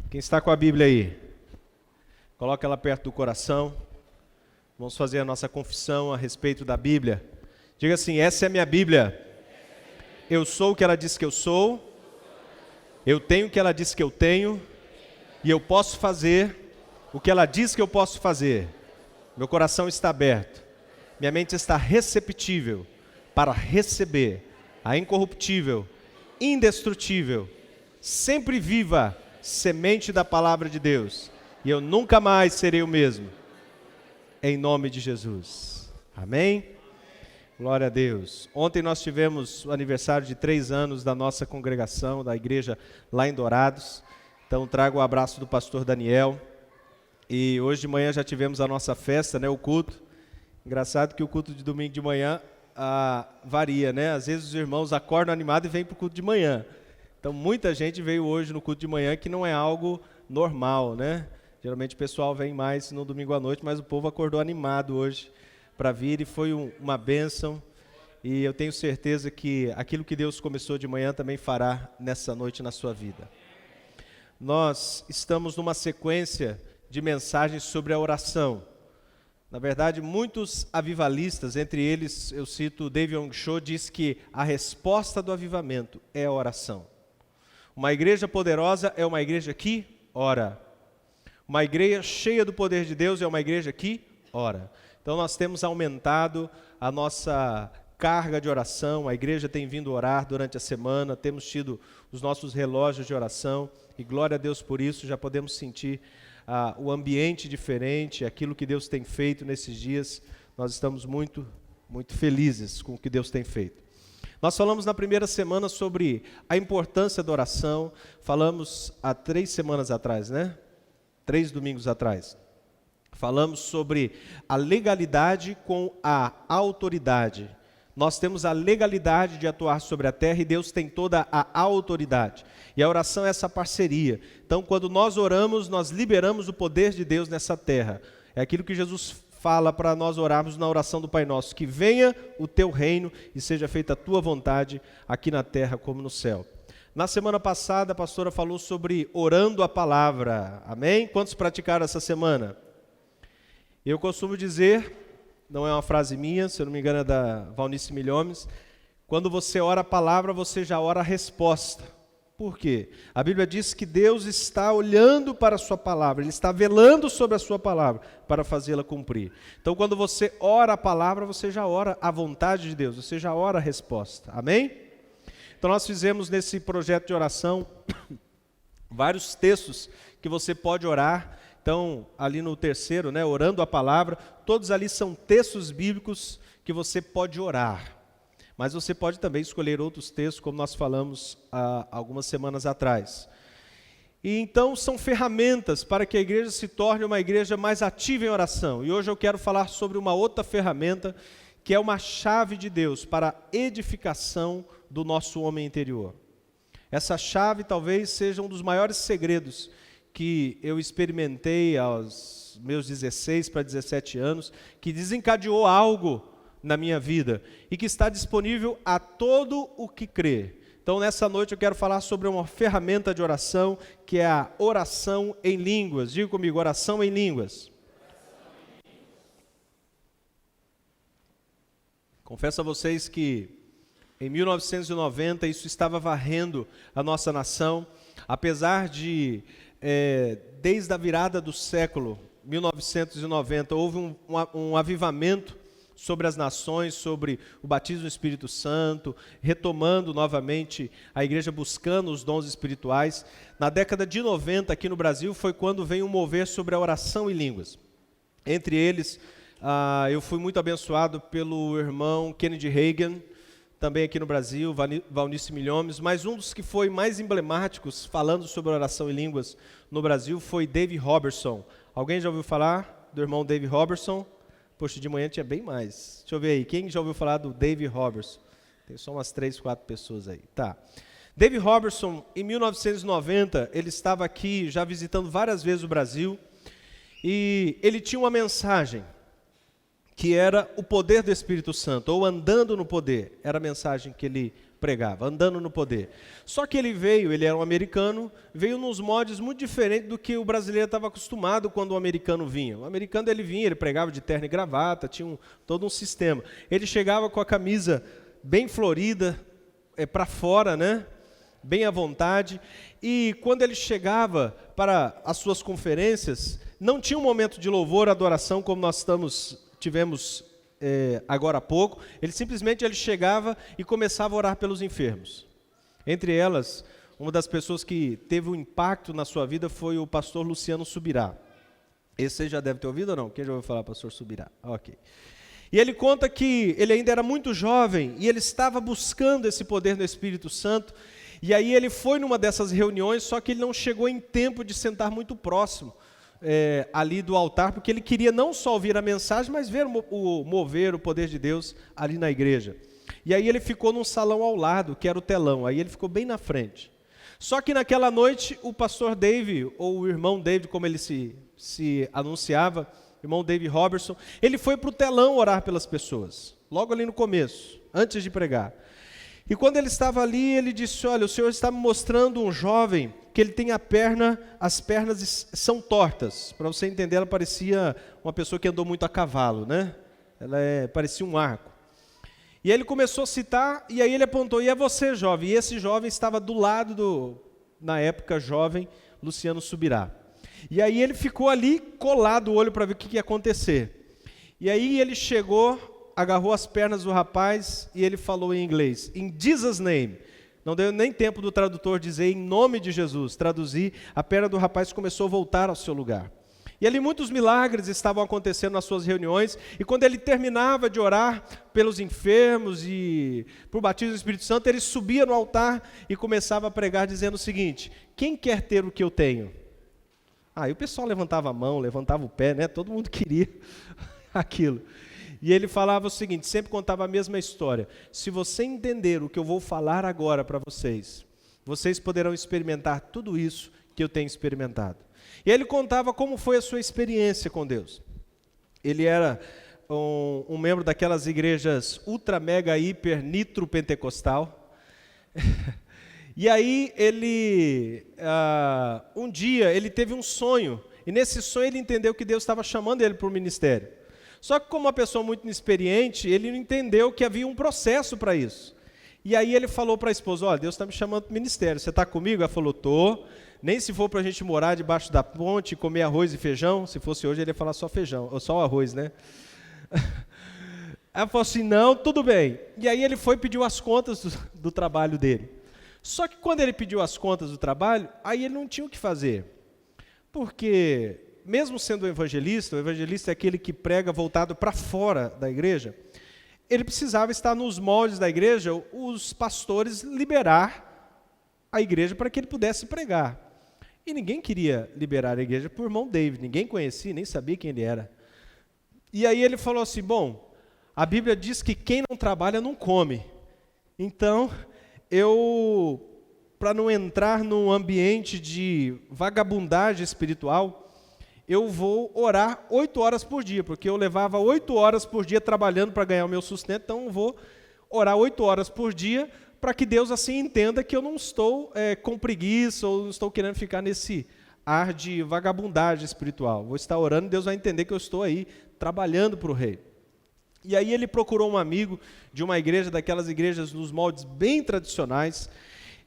Quem está com a Bíblia aí? Coloca ela perto do coração. Vamos fazer a nossa confissão a respeito da Bíblia. Diga assim: essa é a minha Bíblia. Eu sou o que ela diz que eu sou. Eu tenho o que ela diz que eu tenho. E eu posso fazer o que ela diz que eu posso fazer. Meu coração está aberto. Minha mente está receptível para receber a incorruptível, indestrutível, sempre viva semente da palavra de Deus. E eu nunca mais serei o mesmo. Em nome de Jesus. Amém? Glória a Deus. Ontem nós tivemos o aniversário de 3 anos da nossa congregação, da igreja lá em Dourados. Então trago o abraço do pastor Daniel. E hoje de manhã já tivemos a nossa festa, né, o culto. Engraçado que o culto de domingo de manhã varia, né? Às vezes os irmãos acordam animados e vêm para o culto de manhã. Então muita gente veio hoje no culto de manhã, que não é algo normal, né? Geralmente o pessoal vem mais no domingo à noite, mas o povo acordou animado hoje para vir e foi uma bênção. E eu tenho certeza que aquilo que Deus começou de manhã também fará nessa noite na sua vida. Nós estamos numa sequência de mensagens sobre a oração. Na verdade, muitos avivalistas, entre eles eu cito David Yong Cho, diz que a resposta do avivamento é a oração. Uma igreja poderosa é uma igreja que ora. Uma igreja cheia do poder de Deus é uma igreja que ora. Então nós temos aumentado a nossa carga de oração, a igreja tem vindo orar durante a semana, temos tido os nossos relógios de oração, e glória a Deus por isso, já podemos sentir o ambiente diferente, aquilo que Deus tem feito nesses dias. Nós estamos muito, muito felizes com o que Deus tem feito. Nós falamos na primeira semana sobre a importância da oração, falamos há 3 semanas atrás, né? 3 domingos atrás. Falamos sobre a legalidade com a autoridade. Nós temos a legalidade de atuar sobre a terra e Deus tem toda a autoridade. E a oração é essa parceria. Então, quando nós oramos, nós liberamos o poder de Deus nessa terra. É aquilo que Jesus fala para nós orarmos na oração do Pai Nosso: que venha o teu reino e seja feita a tua vontade aqui na terra como no céu. Na semana passada, a pastora falou sobre orando a palavra. Amém? Quantos praticaram essa semana? Eu costumo dizer, não é uma frase minha, se eu não me engano é da Valnice Milhomes, quando você ora a palavra, você já ora a resposta. Por quê? A Bíblia diz que Deus está olhando para a sua palavra, Ele está velando sobre a sua palavra para fazê-la cumprir. Então, quando você ora a palavra, você já ora a vontade de Deus, você já ora a resposta. Amém? Então, nós fizemos nesse projeto de oração vários textos que você pode orar. Então, ali no terceiro, né, orando a palavra, todos ali são textos bíblicos que você pode orar. Mas você pode também escolher outros textos, como nós falamos há algumas semanas atrás. E então são ferramentas para que a igreja se torne uma igreja mais ativa em oração. E hoje eu quero falar sobre uma outra ferramenta, que é uma chave de Deus para a edificação do nosso homem interior. Essa chave talvez seja um dos maiores segredos que eu experimentei aos meus 16 para 17 anos, que desencadeou algo na minha vida e que está disponível a todo o que crê. Então, nessa noite eu quero falar sobre uma ferramenta de oração, que é a oração em línguas. Diga comigo, oração em línguas. Confesso a vocês que em 1990 isso estava varrendo a nossa nação, apesar de desde a virada do século 1990 houve um avivamento sobre as nações, sobre o batismo do Espírito Santo, retomando novamente a igreja buscando os dons espirituais. Na década de 90 aqui no Brasil foi quando veio um mover sobre a oração em línguas. Entre eles, eu fui muito abençoado pelo irmão Kennedy Hagin, também aqui no Brasil, Valnice Milhomes, mas um dos que foi mais emblemáticos falando sobre oração em línguas no Brasil foi David Robertson. Alguém já ouviu falar do irmão David Robertson? Poxa, de manhã tinha bem mais. Deixa eu ver aí, quem já ouviu falar do David Robertson? Tem só umas 3, 4 pessoas aí. Tá. David Robertson, em 1990, ele estava aqui já visitando várias vezes o Brasil, e ele tinha uma mensagem que era o poder do Espírito Santo, ou andando no poder, era a mensagem que ele pregava, andando no poder. Só que ele era um americano, veio nos moldes muito diferentes do que o brasileiro estava acostumado quando o americano vinha. O americano ele pregava de terno e gravata, tinha todo um sistema. Ele chegava com a camisa bem florida, para fora, né? Bem à vontade. E quando ele chegava para as suas conferências, não tinha um momento de louvor, adoração, como nós tivemos agora há pouco. Ele chegava e começava a orar pelos enfermos. Entre elas, uma das pessoas que teve um impacto na sua vida foi o pastor Luciano Subirá. Esse você já deve ter ouvido ou não? Quem já ouviu falar pastor Subirá? Ok. E ele conta que ele ainda era muito jovem e ele estava buscando esse poder do Espírito Santo. E aí ele foi numa dessas reuniões, só que ele não chegou em tempo de sentar muito próximo ali do altar, porque ele queria não só ouvir a mensagem, mas ver o poder de Deus ali na igreja. E aí ele ficou num salão ao lado, que era o telão, aí ele ficou bem na frente. Só que naquela noite, o pastor Dave, ou o irmão Dave, como ele se anunciava, irmão Dave Robertson, ele foi para o telão orar pelas pessoas, logo ali no começo, antes de pregar. E quando ele estava ali, ele disse: olha, o Senhor está me mostrando um jovem que ele tem as pernas são tortas. Para você entender, ela parecia uma pessoa que andou muito a cavalo, né? Ela parecia um arco. E aí ele começou a citar, e aí ele apontou: e é você, jovem? E esse jovem estava do lado na época, jovem, Luciano Subirá. E aí ele ficou ali, colado o olho para ver o que ia acontecer. E aí ele chegou, agarrou as pernas do rapaz e ele falou em inglês: in Jesus' name. Não deu nem tempo do tradutor dizer em nome de Jesus. Traduzir, a perna do rapaz começou a voltar ao seu lugar. E ali muitos milagres estavam acontecendo nas suas reuniões. E quando ele terminava de orar pelos enfermos e por batismo do Espírito Santo, ele subia no altar e começava a pregar dizendo o seguinte: quem quer ter o que eu tenho? E o pessoal levantava a mão, levantava o pé, né? Todo mundo queria aquilo. E ele falava o seguinte, sempre contava a mesma história: se você entender o que eu vou falar agora para vocês, vocês poderão experimentar tudo isso que eu tenho experimentado. E ele contava como foi a sua experiência com Deus. Ele era um membro daquelas igrejas ultra, mega, hiper, nitro pentecostal. E aí um dia ele teve um sonho, e nesse sonho ele entendeu que Deus estava chamando ele para o ministério. Só que como uma pessoa muito inexperiente, ele não entendeu que havia um processo para isso. E aí ele falou para a esposa: olha, Deus está me chamando para o ministério, você está comigo? Ela falou: estou. Nem se for para a gente morar debaixo da ponte, comer arroz e feijão. Se fosse hoje ele ia falar só feijão, ou só arroz, né? Ela falou assim: não, tudo bem. E aí ele foi e pediu as contas do trabalho dele. Só que quando ele pediu as contas do trabalho, aí ele não tinha o que fazer. Porque mesmo sendo o evangelista é aquele que prega voltado para fora da igreja, ele precisava estar nos moldes da igreja, os pastores liberar a igreja para que ele pudesse pregar. E ninguém queria liberar a igreja por irmão David, ninguém conhecia, nem sabia quem ele era. E aí ele falou assim: bom, a Bíblia diz que quem não trabalha não come. Então, para não entrar num ambiente de vagabundagem espiritual, eu vou orar 8 horas por dia, porque eu levava 8 horas por dia trabalhando para ganhar o meu sustento, então eu vou orar 8 horas por dia, para que Deus assim entenda que eu não estou com preguiça, ou não estou querendo ficar nesse ar de vagabundagem espiritual. Vou estar orando e Deus vai entender que eu estou aí trabalhando para o rei. E aí ele procurou um amigo de uma igreja, daquelas igrejas nos moldes bem tradicionais,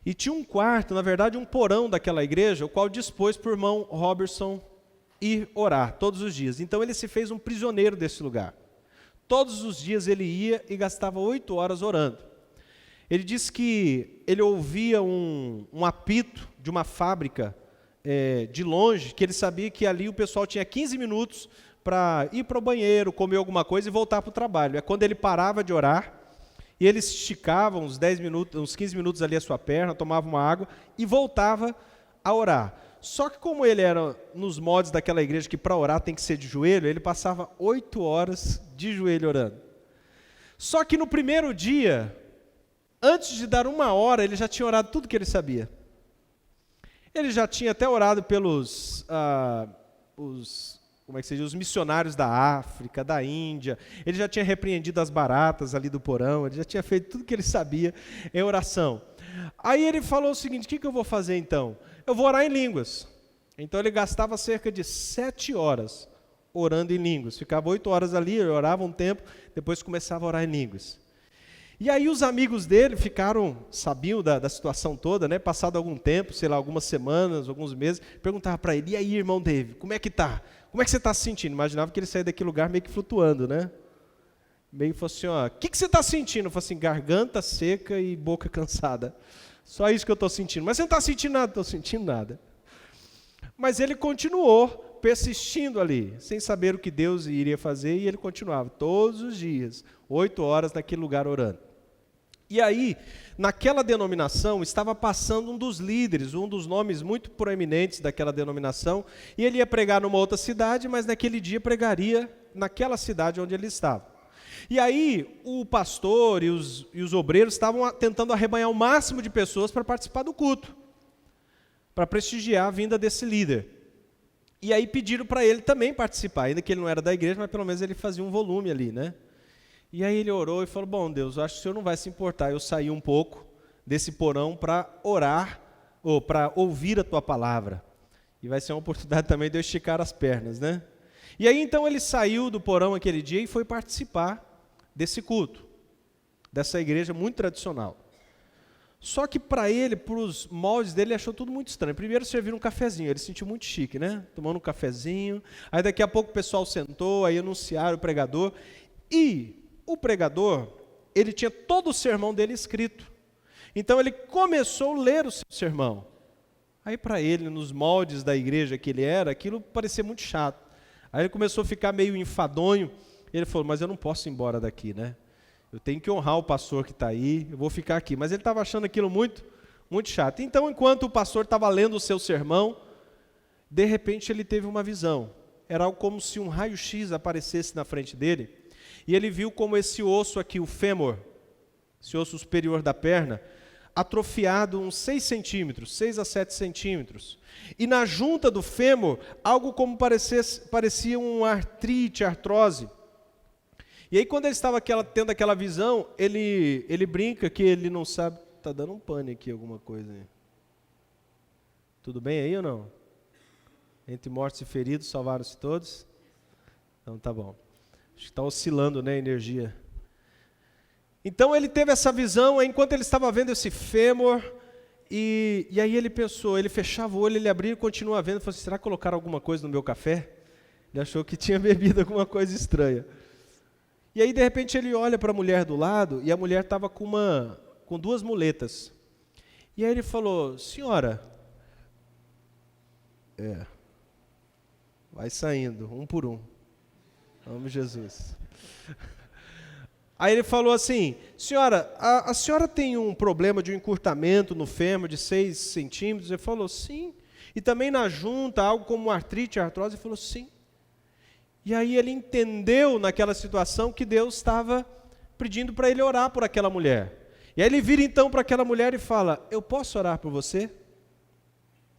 e tinha um quarto, na verdade um porão daquela igreja, o qual dispôs para o irmão Robertson ir orar todos os dias. Então ele se fez um prisioneiro desse lugar. Todos os dias ele ia e gastava 8 horas orando. Ele disse que ele ouvia um apito de uma fábrica de longe, que ele sabia que ali o pessoal tinha 15 minutos para ir para o banheiro, comer alguma coisa e voltar para o trabalho. É quando ele parava de orar, e ele esticava uns 15 minutos ali a sua perna, tomava uma água e voltava a orar. Só que como ele era nos modos daquela igreja que para orar tem que ser de joelho, ele passava 8 horas de joelho orando. Só que no primeiro dia, antes de dar 1 hora, ele já tinha orado tudo que ele sabia. Ele já tinha até orado pelos como é que seja, os missionários da África, da Índia. Ele já tinha repreendido as baratas ali do porão, ele já tinha feito tudo que ele sabia em oração. Aí ele falou o seguinte: o que eu vou fazer então? Eu vou orar em línguas. Então ele gastava cerca de 7 horas orando em línguas. Ficava 8 horas ali, ele orava um tempo, depois começava a orar em línguas. E aí os amigos dele sabiam da situação toda, né? Passado algum tempo, sei lá, algumas semanas, alguns meses, perguntavam para ele: e aí, irmão David, como é que tá? Como é que você está se sentindo? Imaginava que ele saía daquele lugar meio que flutuando, né? Meio falou assim: ó, o que você está sentindo? Eu falei assim: garganta seca e boca cansada. Só isso que eu estou sentindo. Mas você não está sentindo nada? Estou sentindo nada. Mas ele continuou persistindo ali, sem saber o que Deus iria fazer, e ele continuava todos os dias, 8 horas naquele lugar orando. E aí, naquela denominação, estava passando um dos líderes, um dos nomes muito proeminentes daquela denominação, e ele ia pregar numa outra cidade, mas naquele dia pregaria naquela cidade onde ele estava. E aí, o pastor e os obreiros estavam tentando arrebanhar o máximo de pessoas para participar do culto, para prestigiar a vinda desse líder. E aí pediram para ele também participar, ainda que ele não era da igreja, mas pelo menos ele fazia um volume ali, né? E aí ele orou e falou: bom, Deus, acho que o Senhor não vai se importar eu sair um pouco desse porão para orar, ou para ouvir a Tua palavra. E vai ser uma oportunidade também de eu esticar as pernas, né? E aí então ele saiu do porão aquele dia e foi participar desse culto, dessa igreja muito tradicional. Só que para ele, para os moldes dele, ele achou tudo muito estranho. Primeiro serviram um cafezinho, ele se sentiu muito chique, né? Tomando um cafezinho, aí daqui a pouco o pessoal sentou, aí anunciaram o pregador, e o pregador, ele tinha todo o sermão dele escrito. Então ele começou a ler o seu sermão. Aí para ele, nos moldes da igreja que ele era, aquilo parecia muito chato. Aí ele começou a ficar meio enfadonho, e ele falou: mas eu não posso ir embora daqui, né? Eu tenho que honrar o pastor que está aí, eu vou ficar aqui. Mas ele estava achando aquilo muito, muito chato. Então, enquanto o pastor estava lendo o seu sermão, de repente ele teve uma visão. Era algo como se um raio-x aparecesse na frente dele, e ele viu como esse osso aqui, o fêmur, esse osso superior da perna, atrofiado uns 6 centímetros, 6 a 7 centímetros. E na junta do fêmur, algo como parecia um artrose. E aí quando ele estava tendo aquela visão, ele brinca que ele não sabe, está dando um pane aqui, alguma coisa aí. Tudo bem aí ou não? Entre mortos e feridos, salvaram-se todos? Então tá bom. Acho que está oscilando, né, a energia. Então ele teve essa visão, enquanto ele estava vendo esse fêmur, e aí ele pensou, ele fechava o olho, ele abria e continua vendo, falou assim: será que colocaram alguma coisa no meu café? Ele achou que tinha bebido alguma coisa estranha. E aí de repente ele olha para a mulher do lado, e a mulher estava com 2 muletas. E aí ele falou: senhora, vai saindo, um por um. Amo Jesus. Aí ele falou assim: senhora, a senhora tem um problema de um encurtamento no fêmur de 6 centímetros? Ele falou: sim. E também na junta, algo como artrite, artrose? Ele falou: sim. E aí ele entendeu naquela situação que Deus estava pedindo para ele orar por aquela mulher. E aí ele vira então para aquela mulher e fala: eu posso orar por você?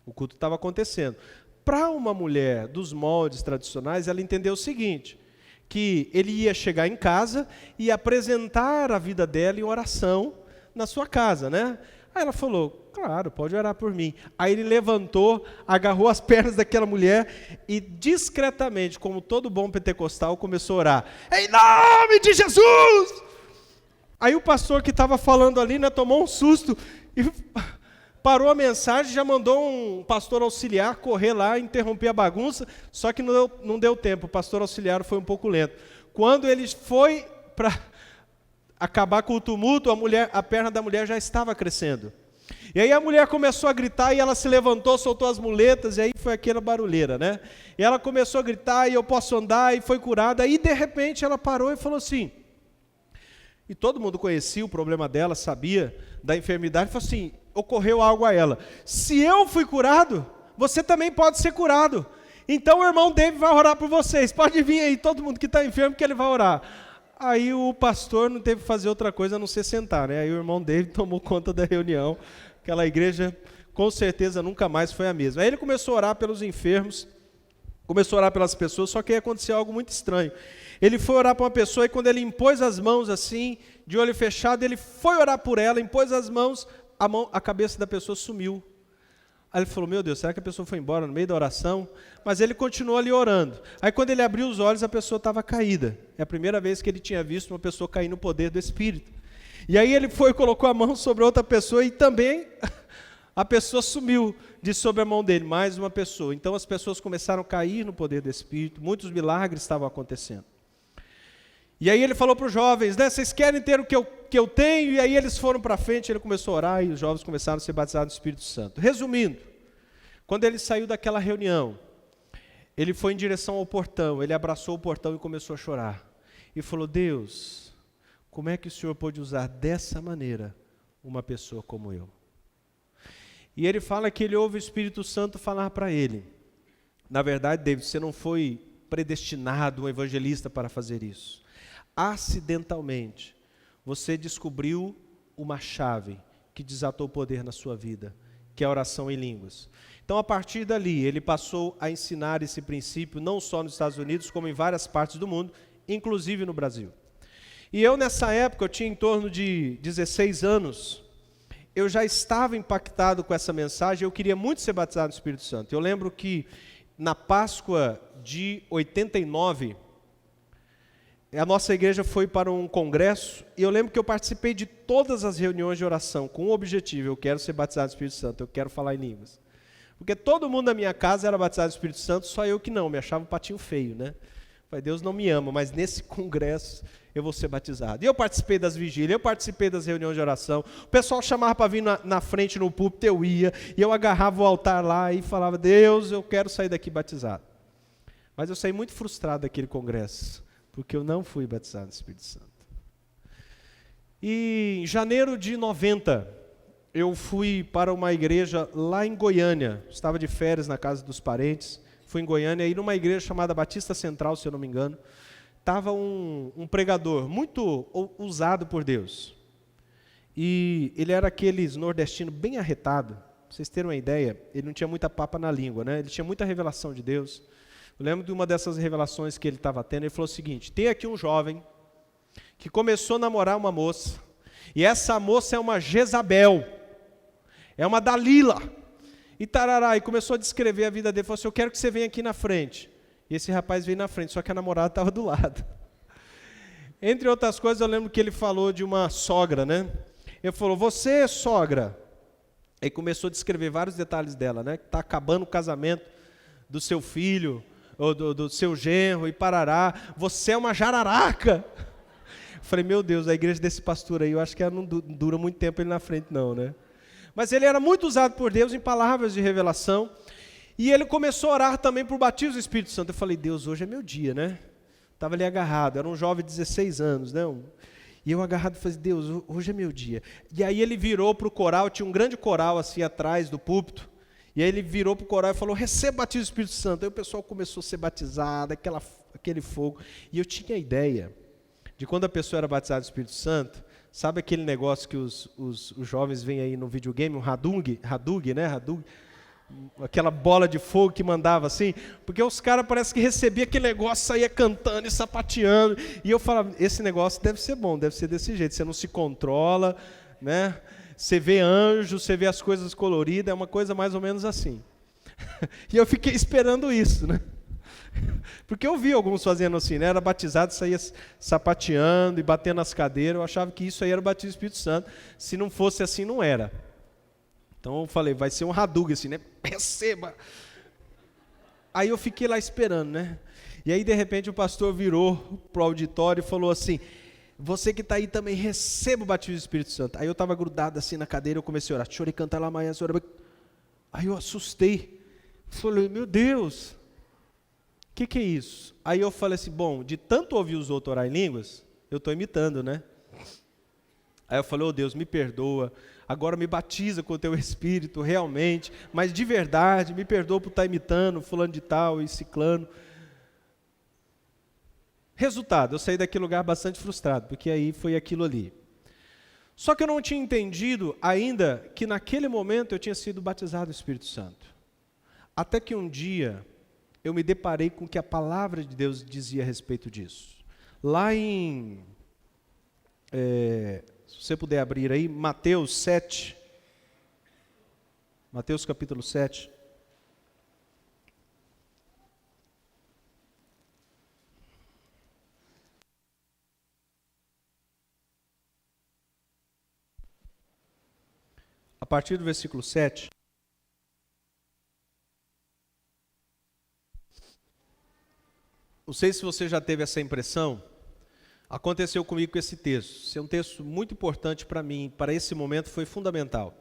O culto estava acontecendo. Para uma mulher dos moldes tradicionais, ela entendeu o seguinte: que ele ia chegar em casa e apresentar a vida dela em oração na sua casa, né? Aí ela falou: claro, pode orar por mim. Aí ele levantou, agarrou as pernas daquela mulher e discretamente, como todo bom pentecostal, começou a orar: em nome de Jesus! Aí o pastor que estava falando ali, né, tomou um susto e parou a mensagem, já mandou um pastor auxiliar correr lá, interromper a bagunça, só que não deu tempo, o pastor auxiliar foi um pouco lento. Quando ele foi para acabar com o tumulto, a perna da mulher já estava crescendo. E aí a mulher começou a gritar, e ela se levantou, soltou as muletas, e aí foi aquela barulheira, né? E ela começou a gritar: e eu posso andar, e foi curada. Aí de repente ela parou e falou assim, e todo mundo conhecia o problema dela, sabia da enfermidade, falou assim: ocorreu algo a ela: se eu fui curado, você também pode ser curado. Então o irmão David vai orar por vocês, pode vir aí todo mundo que está enfermo que ele vai orar. Aí o pastor não teve que fazer outra coisa a não ser sentar, né? Aí o irmão David tomou conta da reunião. Aquela igreja com certeza nunca mais foi a mesma. Aí ele começou a orar pelos enfermos, Começou a orar pelas pessoas, só que aí aconteceu algo muito estranho. Ele foi orar para uma pessoa e quando ele impôs as mãos assim, de olho fechado, ele foi orar por ela, impôs as mãos, a cabeça da pessoa sumiu. Aí ele falou, meu Deus, será que a pessoa foi embora no meio da oração? Mas ele continuou ali orando. Aí quando ele abriu os olhos, a pessoa estava caída. É a primeira vez que ele tinha visto uma pessoa cair no poder do Espírito. E aí ele foi e colocou a mão sobre outra pessoa e também a pessoa sumiu de sobre a mão dele, mais uma pessoa. Então as pessoas começaram a cair no poder do Espírito, muitos milagres estavam acontecendo. E aí ele falou para os jovens, né, vocês querem ter o que eu tenho? E aí eles foram para frente, ele começou a orar e os jovens começaram a ser batizados no Espírito Santo. Resumindo, quando ele saiu daquela reunião, ele foi em direção ao portão, ele abraçou o portão e começou a chorar. E falou, Deus, como é que o Senhor pôde usar dessa maneira uma pessoa como eu? E ele fala que ele ouve o Espírito Santo falar para ele, na verdade, David, você não foi predestinado, um evangelista, para fazer isso. Acidentalmente, você descobriu uma chave que desatou o poder na sua vida, que é a oração em línguas. Então, a partir dali, ele passou a ensinar esse princípio, não só nos Estados Unidos, como em várias partes do mundo, inclusive no Brasil. E eu, nessa época, eu tinha em torno de 16 anos, eu já estava impactado com essa mensagem, eu queria muito ser batizado no Espírito Santo. Eu lembro que, na Páscoa de 89, a nossa igreja foi para um congresso, e eu lembro que eu participei de todas as reuniões de oração, com um objetivo, eu quero ser batizado no Espírito Santo, eu quero falar em línguas. Porque todo mundo da minha casa era batizado no Espírito Santo, só eu que não, me achava um patinho feio, né? Falei, Deus não me ama, mas nesse congresso eu vou ser batizado. E eu participei das vigílias, eu participei das reuniões de oração, o pessoal chamava para vir na frente no púlpito, eu ia, e eu agarrava o altar lá e falava, Deus, eu quero sair daqui batizado. Mas eu saí muito frustrado daquele congresso, porque eu não fui batizado no Espírito Santo. E em janeiro de 90, eu fui para uma igreja lá em Goiânia, estava de férias na casa dos parentes, fui em Goiânia, e numa igreja chamada Batista Central, se eu não me engano, estava um pregador muito usado por Deus. E ele era aqueles nordestino bem arretado, para vocês terem uma ideia, ele não tinha muita papa na língua, né? Ele tinha muita revelação de Deus. Eu lembro de uma dessas revelações que ele estava tendo, ele falou o seguinte, tem aqui um jovem que começou a namorar uma moça, e essa moça é uma Jezabel, é uma Dalila, e tarará, e começou a descrever a vida dele, falou assim, eu quero que você venha aqui na frente. E esse rapaz veio na frente, só que a namorada estava do lado. Entre outras coisas, eu lembro que ele falou de uma sogra, né? Ele falou, você, sogra, aí começou a descrever vários detalhes dela, né? Que está acabando o casamento do seu filho, ou do seu genro, e parará, você é uma jararaca. Eu falei, meu Deus, a igreja desse pastor aí, eu acho que ela não dura muito tempo ele na frente não, né? Mas ele era muito usado por Deus em palavras de revelação, e ele começou a orar também por batismo do Espírito Santo. Eu falei, Deus, hoje é meu dia, né? Estava ali agarrado, era um jovem de 16 anos, né? E eu agarrado falei, Deus, hoje é meu dia. E aí ele virou para o coral, tinha um grande coral assim atrás do púlpito, e aí ele virou para o coral e falou, receba o batismo do Espírito Santo. Aí o pessoal começou a ser batizado, aquele fogo. E eu tinha a ideia de quando a pessoa era batizada do Espírito Santo, sabe aquele negócio que os jovens veem aí no videogame, um Hadug, né? Hadug, aquela bola de fogo que mandava assim, porque os caras parece que recebiam aquele negócio, saía cantando e sapateando, e eu falava, esse negócio deve ser bom, deve ser desse jeito, você não se controla, né? Você vê anjo, você vê as coisas coloridas, é uma coisa mais ou menos assim. E eu fiquei esperando isso, né? Porque eu vi alguns fazendo assim, né? Era batizado, saía sapateando e batendo nas cadeiras, eu achava que isso aí era o batismo do Espírito Santo, se não fosse assim, não era. Então eu falei, vai ser um Hadug assim, né? Receba! Aí eu fiquei lá esperando, né? E aí de repente o pastor virou para o auditório e falou assim, você que está aí também, receba o batismo do Espírito Santo. Aí eu estava grudado assim na cadeira, eu comecei a orar, chorei, cantar lá amanhã, aí eu assustei, falei, meu Deus, o que é isso? Aí eu falei assim, bom, de tanto ouvir os outros orar em línguas, eu estou imitando, né? Aí eu falei, Deus, me perdoa, agora me batiza com o teu Espírito, realmente, mas de verdade, me perdoa por estar imitando fulano de tal e ciclano. Resultado, eu saí daquele lugar bastante frustrado, porque aí foi aquilo ali. Só que eu não tinha entendido ainda que naquele momento eu tinha sido batizado no Espírito Santo. Até que um dia, eu me deparei com o que a palavra de Deus dizia a respeito disso. Lá em, se você puder abrir aí, Mateus 7, Mateus capítulo 7. A partir do versículo 7. Não sei se você já teve essa impressão, aconteceu comigo com esse texto. Esse é um texto muito importante para mim, para esse momento foi fundamental.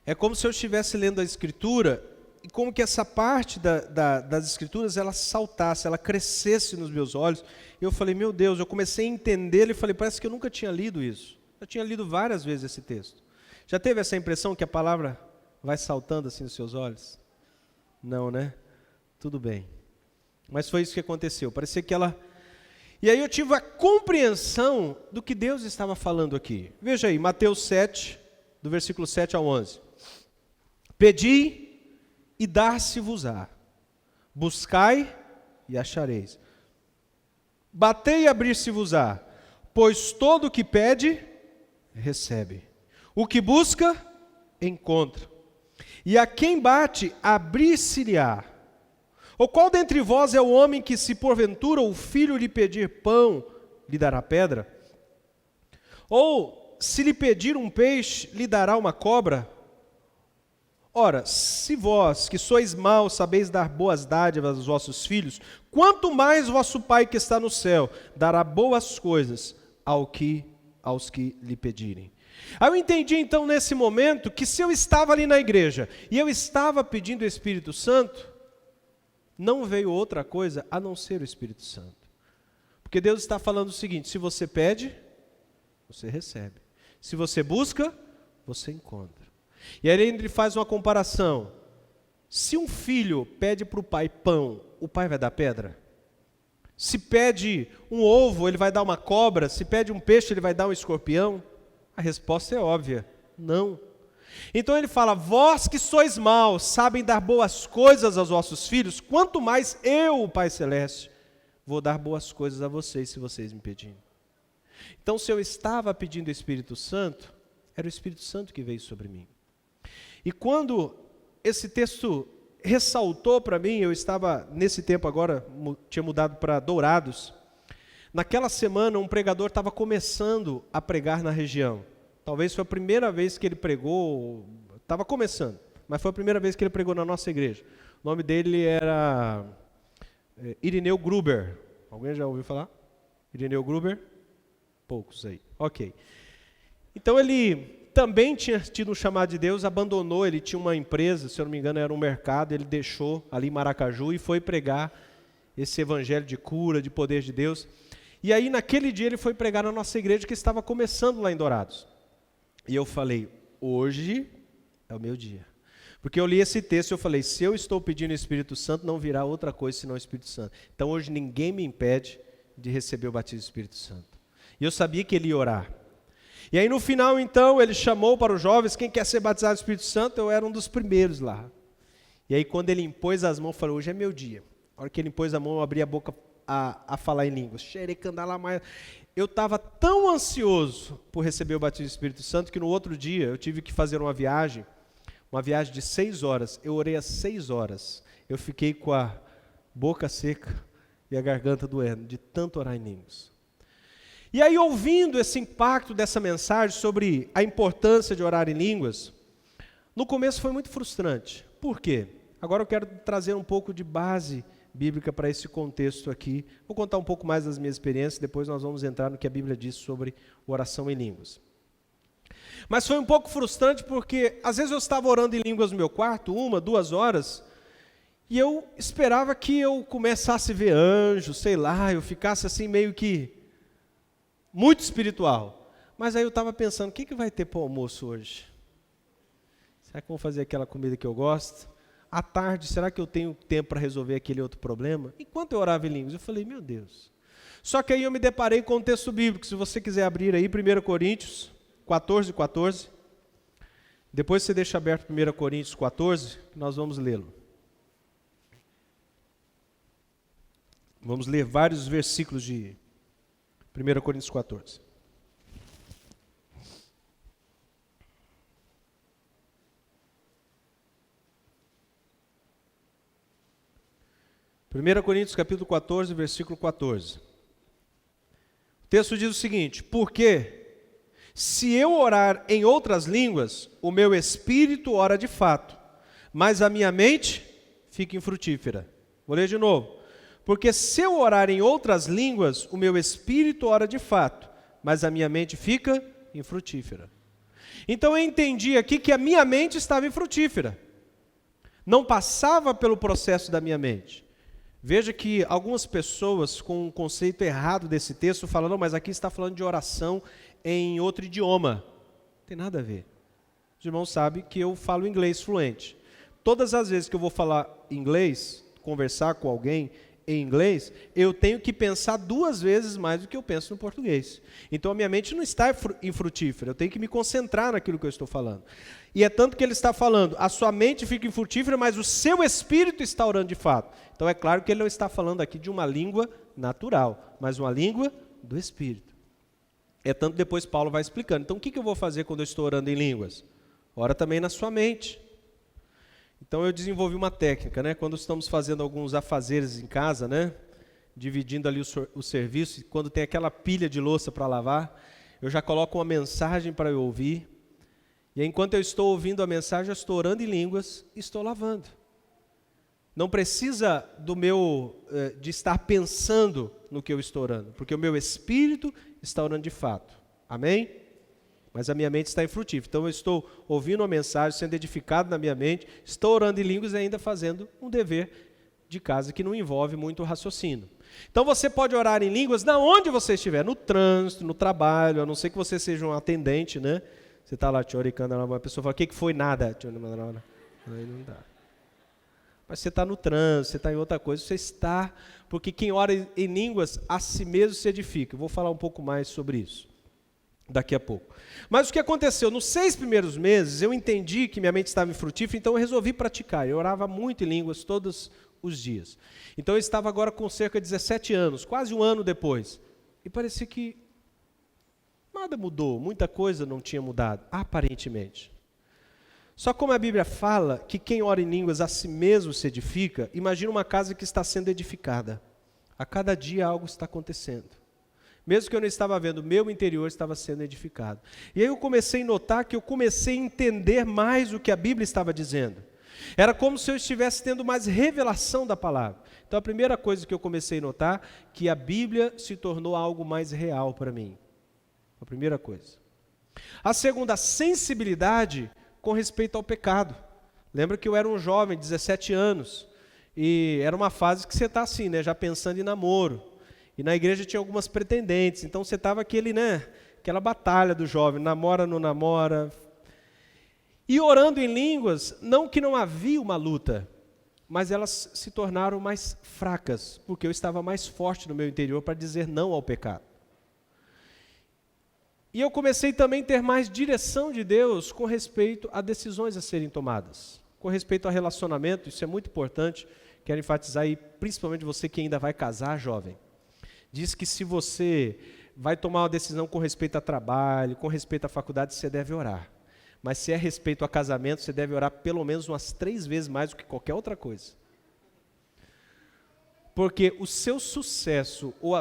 É como se eu estivesse lendo a Escritura e como que essa parte das Escrituras, ela saltasse, ela crescesse nos meus olhos. E eu falei, meu Deus, eu comecei a entender e falei, parece que eu nunca tinha lido isso. Eu tinha lido várias vezes esse texto. Já teve essa impressão que a palavra vai saltando assim nos seus olhos? Não, né? Tudo bem. Mas foi isso que aconteceu. Parecia que ela... E aí eu tive a compreensão do que Deus estava falando aqui. Veja aí, Mateus 7, do versículo 7 ao 11. Pedi e dar-se-vos-á. Buscai e achareis. Batei e abrir-se-vos-á. Pois todo o que pede, recebe. O que busca, encontra. E a quem bate, abrir-se-lhe-á. Ou qual dentre vós é o homem que, se porventura o filho lhe pedir pão, lhe dará pedra? Ou, se lhe pedir um peixe, lhe dará uma cobra? Ora, se vós, que sois maus, sabeis dar boas dádivas aos vossos filhos, quanto mais vosso Pai que está no céu dará boas coisas aos que lhe pedirem. Aí eu entendi então nesse momento que se eu estava ali na igreja e eu estava pedindo o Espírito Santo, não veio outra coisa a não ser o Espírito Santo. Porque Deus está falando o seguinte, se você pede, você recebe. Se você busca, você encontra. E aí ele faz uma comparação. Se um filho pede para o pai pão, o pai vai dar pedra? Se pede um ovo, ele vai dar uma cobra? Se pede um peixe, ele vai dar um escorpião? A resposta é óbvia, não. Então ele fala, vós que sois maus, sabem dar boas coisas aos vossos filhos, quanto mais eu, o Pai Celeste, vou dar boas coisas a vocês, se vocês me pedirem. Então se eu estava pedindo o Espírito Santo, era o Espírito Santo que veio sobre mim. E quando esse texto ressaltou para mim, eu estava, nesse tempo agora, tinha mudado para Dourados. Naquela semana, um pregador estava começando a pregar na região. Talvez foi a primeira vez que ele pregou, estava começando, mas foi a primeira vez que ele pregou na nossa igreja. O nome dele era Irineu Gruber. Alguém já ouviu falar? Irineu Gruber? Poucos aí. Ok. Então ele também tinha tido um chamado de Deus, abandonou, ele tinha uma empresa, se eu não me engano era um mercado, ele deixou ali em Maracaju e foi pregar esse evangelho de cura, de poder de Deus. E aí naquele dia ele foi pregar na nossa igreja que estava começando lá em Dourados. E eu falei, hoje é o meu dia. Porque eu li esse texto e eu falei, se eu estou pedindo o Espírito Santo, não virá outra coisa senão o Espírito Santo. Então hoje ninguém me impede de receber o batismo do Espírito Santo. E eu sabia que ele ia orar. E aí no final então ele chamou para os jovens, quem quer ser batizado do Espírito Santo? Eu era um dos primeiros lá. E aí quando ele impôs as mãos, eu falei, hoje é meu dia. A hora que ele impôs a mão, eu abri a boca a falar em línguas. Eu estava tão ansioso por receber o batismo do Espírito Santo que no outro dia eu tive que fazer uma viagem de 6 horas. Eu orei às 6 horas. Eu fiquei com a boca seca e a garganta doendo, de tanto orar em línguas. E aí, ouvindo esse impacto dessa mensagem sobre a importância de orar em línguas, no começo foi muito frustrante. Por quê? Agora eu quero trazer um pouco de base bíblica para esse contexto aqui. Vou contar um pouco mais das minhas experiências, depois nós vamos entrar no que a Bíblia diz sobre oração em línguas. Mas foi um pouco frustrante porque às vezes eu estava orando em línguas no meu quarto, 1, 2 horas, e eu esperava que eu começasse a ver anjos, sei lá, eu ficasse assim meio que muito espiritual. Mas aí eu estava pensando, o que vai ter para o almoço hoje? Será que vou fazer aquela comida que eu gosto? À tarde, será que eu tenho tempo para resolver aquele outro problema? Enquanto eu orava em línguas, eu falei, meu Deus. Só que aí eu me deparei com um texto bíblico, se você quiser abrir aí, 1 Coríntios 14, 14. Depois você deixa aberto 1 Coríntios 14, que nós vamos lê-lo. Vamos ler vários versículos de 1 Coríntios 14. Primeira Coríntios capítulo 14, versículo 14. O texto diz o seguinte: porque se eu orar em outras línguas, o meu espírito ora de fato, mas a minha mente fica infrutífera. Vou ler de novo. Porque se eu orar em outras línguas, o meu espírito ora de fato, mas a minha mente fica infrutífera. Então eu entendi aqui que a minha mente estava infrutífera. Não passava pelo processo da minha mente. Veja que algumas pessoas com um conceito errado desse texto falam, não, mas aqui está falando de oração em outro idioma. Não tem nada a ver. Os irmãos sabem que eu falo inglês fluente. Todas as vezes que eu vou falar inglês, conversar com alguém em inglês, eu tenho que pensar 2 vezes mais do que eu penso no português. Então a minha mente não está infrutífera, eu tenho que me concentrar naquilo que eu estou falando. E é tanto que ele está falando, a sua mente fica infrutífera, mas o seu espírito está orando de fato. Então é claro que ele não está falando aqui de uma língua natural, mas uma língua do espírito. É tanto que depois Paulo vai explicando. Então o que eu vou fazer quando eu estou orando em línguas? Ora também na sua mente. Então eu desenvolvi uma técnica, né? Quando estamos fazendo alguns afazeres em casa, né? Dividindo ali o serviço, quando tem aquela pilha de louça para lavar, eu já coloco uma mensagem para eu ouvir. E aí, enquanto eu estou ouvindo a mensagem, eu estou orando em línguas e estou lavando. Não precisa de estar pensando no que eu estou orando, porque o meu espírito está orando de fato. Amém? Mas a minha mente está infrutífera. Então eu estou ouvindo uma mensagem, sendo edificado na minha mente, estou orando em línguas e ainda fazendo um dever de casa que não envolve muito raciocínio. Então você pode orar em línguas na onde você estiver, no trânsito, no trabalho, a não ser que você seja um atendente, né? Você está lá choricando, uma pessoa fala, o que foi nada? Aí não dá. Mas você está no trânsito, você está em outra coisa, você está, porque quem ora em línguas a si mesmo se edifica. Eu vou falar um pouco mais sobre isso daqui a pouco. Mas o que aconteceu? Nos 6 primeiros meses, eu entendi que minha mente estava infrutífera, então eu resolvi praticar. Eu orava muito em línguas todos os dias. Então eu estava agora com cerca de 17 anos, quase um ano depois. E parecia que nada mudou, muita coisa não tinha mudado, aparentemente. Só como a Bíblia fala que quem ora em línguas a si mesmo se edifica, imagina uma casa que está sendo edificada. A cada dia algo está acontecendo. Mesmo que eu não estava vendo, o meu interior estava sendo edificado. E aí eu comecei a notar que eu comecei a entender mais o que a Bíblia estava dizendo. Era como se eu estivesse tendo mais revelação da palavra. Então a primeira coisa que eu comecei a notar, que a Bíblia se tornou algo mais real para mim. A primeira coisa. A segunda, a sensibilidade com respeito ao pecado. Lembra que eu era um jovem, 17 anos, e era uma fase que você está assim, né, já pensando em namoro. E na igreja tinha algumas pretendentes, então você estava aquela batalha do jovem, namora, não namora. E orando em línguas, não que não havia uma luta, mas elas se tornaram mais fracas, porque eu estava mais forte no meu interior para dizer não ao pecado. E eu comecei também a ter mais direção de Deus com respeito a decisões a serem tomadas. Com respeito ao relacionamento, isso é muito importante, quero enfatizar aí, principalmente você que ainda vai casar, jovem. Diz que se você vai tomar uma decisão com respeito a trabalho, com respeito à faculdade, você deve orar. Mas se é respeito a casamento, você deve orar pelo menos umas 3 vezes mais do que qualquer outra coisa. Porque o seu sucesso ou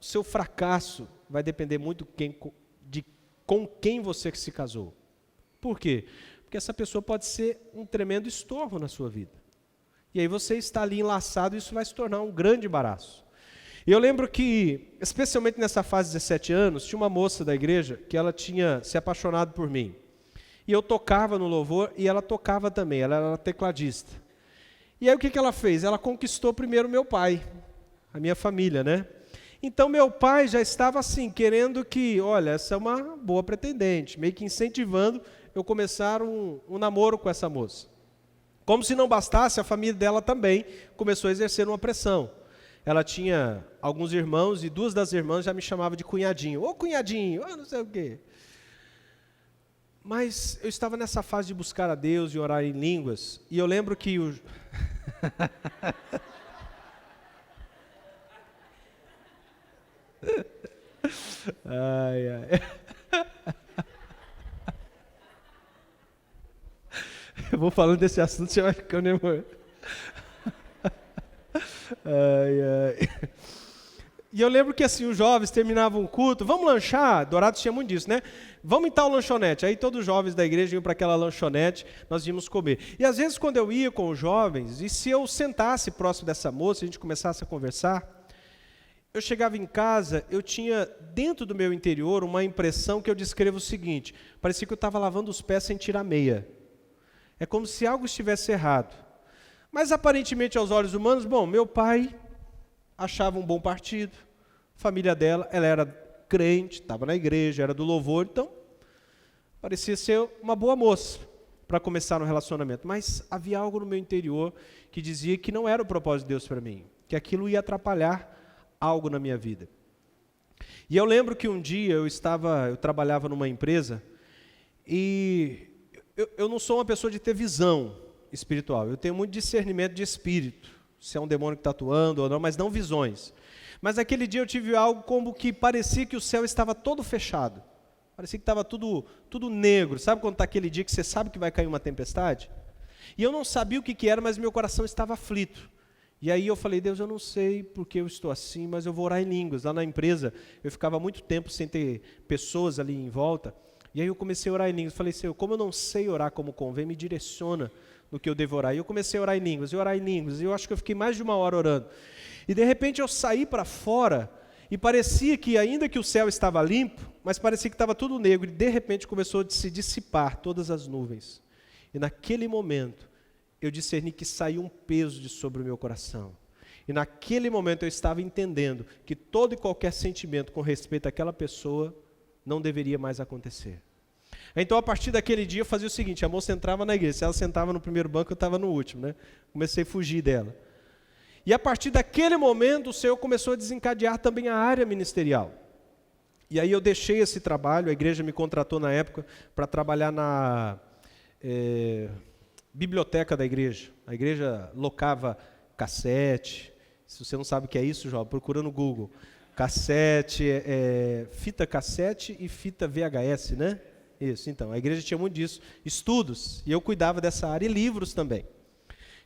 seu fracasso vai depender muito com quem você se casou. Por quê? Porque essa pessoa pode ser um tremendo estorvo na sua vida. E aí você está ali enlaçado e isso vai se tornar um grande embaraço. E eu lembro que, especialmente nessa fase de 17 anos, tinha uma moça da igreja que ela tinha se apaixonado por mim. E eu tocava no louvor e ela tocava também, ela era tecladista. E aí o que ela fez? Ela conquistou primeiro meu pai, a minha família, né? Então meu pai já estava assim, querendo que, olha, essa é uma boa pretendente, meio que incentivando eu começar um namoro com essa moça. Como se não bastasse, a família dela também começou a exercer uma pressão. Ela tinha alguns irmãos e 2 das irmãs já me chamavam de cunhadinho. Ô cunhadinho, não sei o quê. Mas eu estava nessa fase de buscar a Deus e orar em línguas. E eu lembro que Ai, ai. Eu vou falando desse assunto, você vai ficando emocionado. Ai, ai. E eu lembro que assim, os jovens terminavam o culto, vamos lanchar, Dourados tinha muito disso, né? Vamos em tal lanchonete. Aí todos os jovens da igreja iam para aquela lanchonete, nós íamos comer. E às vezes quando eu ia com os jovens, e se eu sentasse próximo dessa moça, a gente começasse a conversar, eu chegava em casa, eu tinha dentro do meu interior uma impressão que eu descrevo o seguinte, parecia que eu estava lavando os pés sem tirar meia. É como se algo estivesse errado. Mas aparentemente aos olhos humanos, bom, meu pai achava um bom partido, a família dela, ela era crente, estava na igreja, era do louvor, então parecia ser uma boa moça para começar um relacionamento. Mas havia algo no meu interior que dizia que não era o propósito de Deus para mim, que aquilo ia atrapalhar algo na minha vida. E eu lembro que um dia eu trabalhava numa empresa e eu não sou uma pessoa de ter visão espiritual, eu tenho muito discernimento de espírito, se é um demônio que está atuando ou não, mas não visões. Mas naquele dia eu tive algo como que parecia que o céu estava todo fechado, parecia que estava tudo negro, sabe quando está aquele dia que você sabe que vai cair uma tempestade? E eu não sabia o que era, mas meu coração estava aflito. E aí eu falei, Deus, eu não sei porque eu estou assim, mas eu vou orar em línguas. Lá na empresa, eu ficava muito tempo sem ter pessoas ali em volta, e aí eu comecei a orar em línguas. Falei, Senhor, como eu não sei orar como convém, me direciona no que eu devo orar. E eu comecei a orar em línguas, e eu acho que eu fiquei mais de 1 hora orando. E de repente eu saí para fora, e parecia que ainda que o céu estava limpo, mas parecia que estava tudo negro, e de repente começou a se dissipar todas as nuvens. E naquele momento, eu discerni que saiu um peso de sobre o meu coração. E naquele momento eu estava entendendo que todo e qualquer sentimento com respeito àquela pessoa não deveria mais acontecer. Então, a partir daquele dia, eu fazia o seguinte, a moça entrava na igreja, se ela sentava no primeiro banco, eu estava no último, né? Comecei a fugir dela. E a partir daquele momento, o Senhor começou a desencadear também a área ministerial. E aí eu deixei esse trabalho, a igreja me contratou na época para trabalhar na biblioteca da igreja. A igreja locava cassete, se você não sabe o que é isso, João, procura no Google. Cassete, fita cassete e fita VHS, né? Isso, então, a igreja tinha muito disso, estudos, e eu cuidava dessa área, e livros também.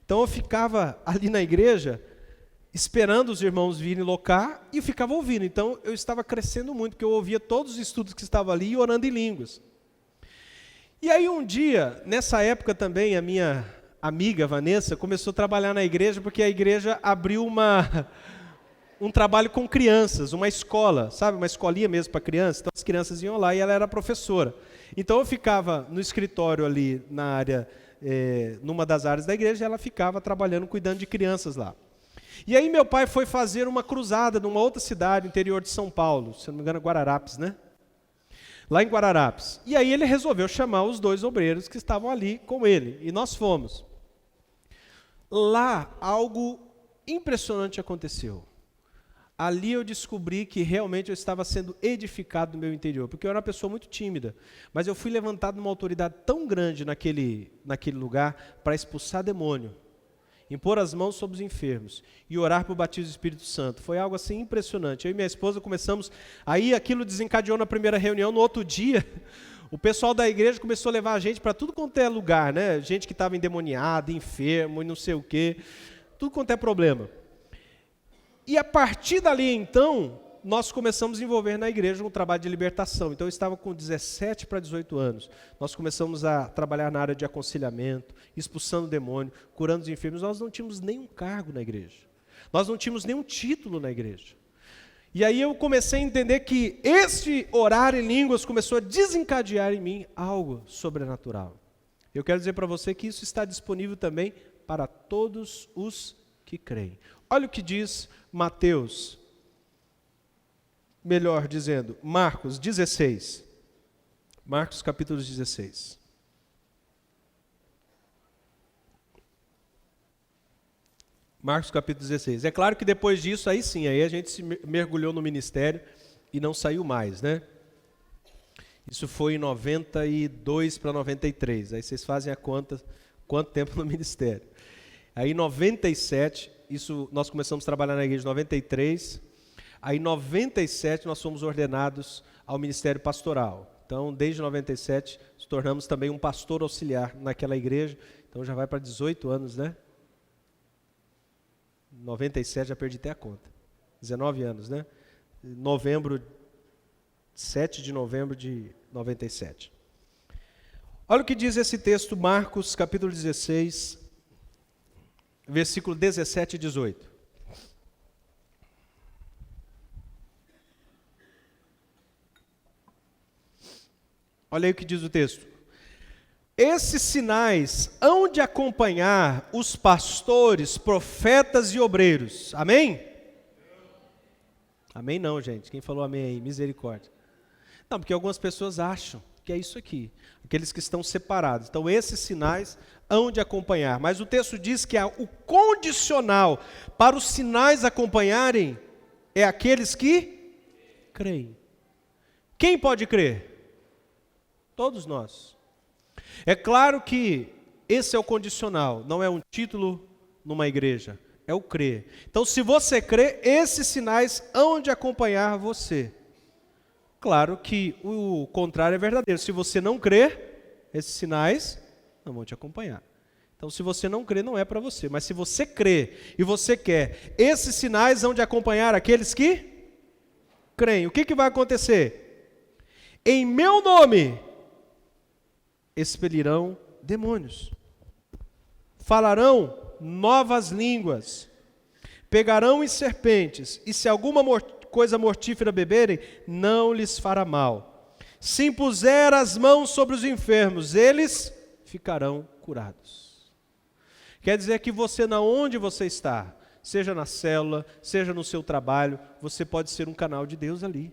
Então eu ficava ali na igreja, esperando os irmãos virem locar, e eu ficava ouvindo. Então eu estava crescendo muito, porque eu ouvia todos os estudos que estavam ali, e orando em línguas. E aí um dia, nessa época também, a minha amiga Vanessa começou a trabalhar na igreja, porque a igreja abriu um trabalho com crianças, uma escola, sabe, uma escolinha mesmo para crianças. Então as crianças iam lá e ela era professora. Então eu ficava no escritório ali na área, numa das áreas da igreja, e ela ficava trabalhando, cuidando de crianças lá. E aí meu pai foi fazer uma cruzada numa outra cidade, interior de São Paulo, se não me engano, Guararapes, né? Lá em Guararapes. E aí ele resolveu chamar os 2 obreiros que estavam ali com ele, e nós fomos. Lá algo impressionante aconteceu. Ali eu descobri que realmente eu estava sendo edificado no meu interior, porque eu era uma pessoa muito tímida, mas eu fui levantado numa autoridade tão grande naquele lugar para expulsar demônio, impor as mãos sobre os enfermos e orar por batismo do Espírito Santo. Foi algo assim impressionante. Eu e minha esposa começamos, aí aquilo desencadeou na primeira reunião. No outro dia, o pessoal da igreja começou a levar a gente para tudo quanto é lugar, né? Gente que estava endemoniada, enfermo e não sei o quê, tudo quanto é problema. E a partir dali, então, nós começamos a desenvolver na igreja um trabalho de libertação. Então, eu estava com 17 para 18 anos. Nós começamos a trabalhar na área de aconselhamento, expulsando o demônio, curando os enfermos. Nós não tínhamos nenhum cargo na igreja. Nós não tínhamos nenhum título na igreja. E aí eu comecei a entender que este orar em línguas começou a desencadear em mim algo sobrenatural. Eu quero dizer para você que isso está disponível também para todos os que creem. Olha o que diz Mateus, melhor dizendo, Marcos 16. Marcos capítulo 16. Marcos capítulo 16. É claro que depois disso, aí sim, aí a gente se mergulhou no ministério e não saiu mais, né? Isso foi em 92 para 93. Aí vocês fazem a conta, quanto tempo no ministério. Aí em 97, nós começamos a trabalhar na igreja em 93. Aí em 97 nós fomos ordenados ao ministério pastoral. Então, desde 97, nos tornamos também um pastor auxiliar naquela igreja. Então já vai para 18 anos, né? 97, já perdi até a conta. 19 anos, né? 7 de novembro de 97. Olha o que diz esse texto, Marcos, capítulo 16, versículo 17 e 18. Olha aí o que diz o texto. Esses sinais hão de acompanhar os pastores, profetas e obreiros. Amém? Amém não, gente. Quem falou amém aí? Misericórdia. Não, porque algumas pessoas acham que é isso aqui. Aqueles que estão separados. Então, esses sinais hão de acompanhar. Mas o texto diz que o condicional para os sinais acompanharem é aqueles que creem. Quem pode crer? Todos nós. É claro que esse é o condicional, não é um título numa igreja, é o crer. Então, se você crê, esses sinais hão de acompanhar você. Claro que o contrário é verdadeiro. Se você não crer, esses sinais não vão te acompanhar. Então, se você não crê, não é para você. Mas se você crê e você quer, esses sinais hão de acompanhar aqueles que creem. O que vai acontecer? Em meu nome expelirão demônios, falarão novas línguas, pegarão em serpentes, e se alguma coisa mortífera beberem, não lhes fará mal. Se impuser as mãos sobre os enfermos, eles ficarão curados. Quer dizer que você, na onde você está, seja na célula, seja no seu trabalho, você pode ser um canal de Deus ali.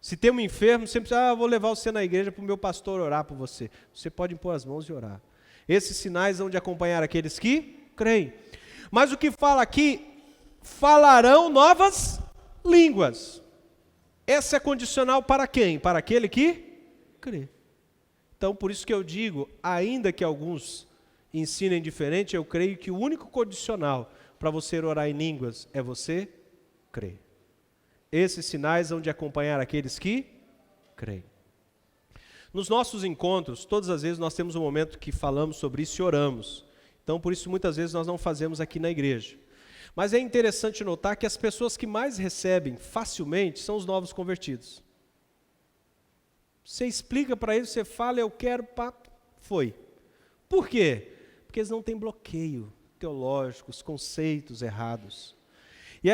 Se tem um enfermo, você precisa, vou levar você na igreja para o meu pastor orar por você. Você pode impor as mãos e orar. Esses sinais hão de acompanhar aqueles que creem. Mas o que fala aqui, falarão novas línguas. Essa é condicional para quem? Para aquele que crê. Então, por isso que eu digo, ainda que alguns ensinem diferente, eu creio que o único condicional para você orar em línguas é você crer. Esses sinais hão de acompanhar aqueles que creem. Nos nossos encontros, todas as vezes nós temos um momento que falamos sobre isso e oramos. Então, por isso, muitas vezes nós não fazemos aqui na igreja. Mas é interessante notar que as pessoas que mais recebem facilmente são os novos convertidos. Você explica para eles, você fala, eu quero, pá, foi. Por quê? Porque eles não têm bloqueio teológico, os conceitos errados. E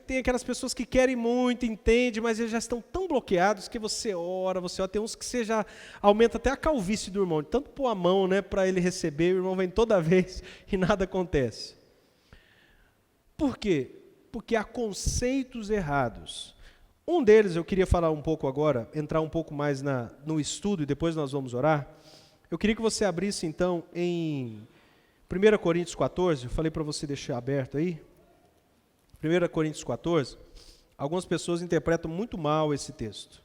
tem aquelas pessoas que querem muito, entendem, mas eles já estão tão bloqueados que você ora, tem uns que você já aumenta até a calvície do irmão, de tanto pôr a mão, né, para ele receber, o irmão vem toda vez e nada acontece. Por quê? Porque há conceitos errados. Um deles eu queria falar um pouco agora, entrar um pouco mais no estudo e depois nós vamos orar. Eu queria que você abrisse então em 1 Coríntios 14, eu falei para você deixar aberto aí. 1 Coríntios 14, algumas pessoas interpretam muito mal esse texto.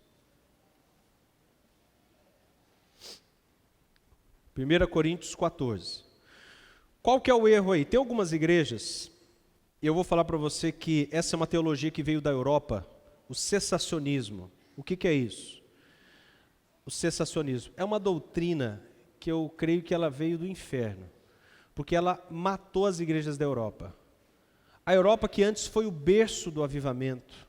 1 Coríntios 14. Qual que é o erro aí? Tem algumas igrejas, e eu vou falar para você que essa é uma teologia que veio da Europa, o cessacionismo. O que é isso? O cessacionismo é uma doutrina que eu creio que ela veio do inferno, porque ela matou as igrejas da Europa. A Europa que antes foi o berço do avivamento,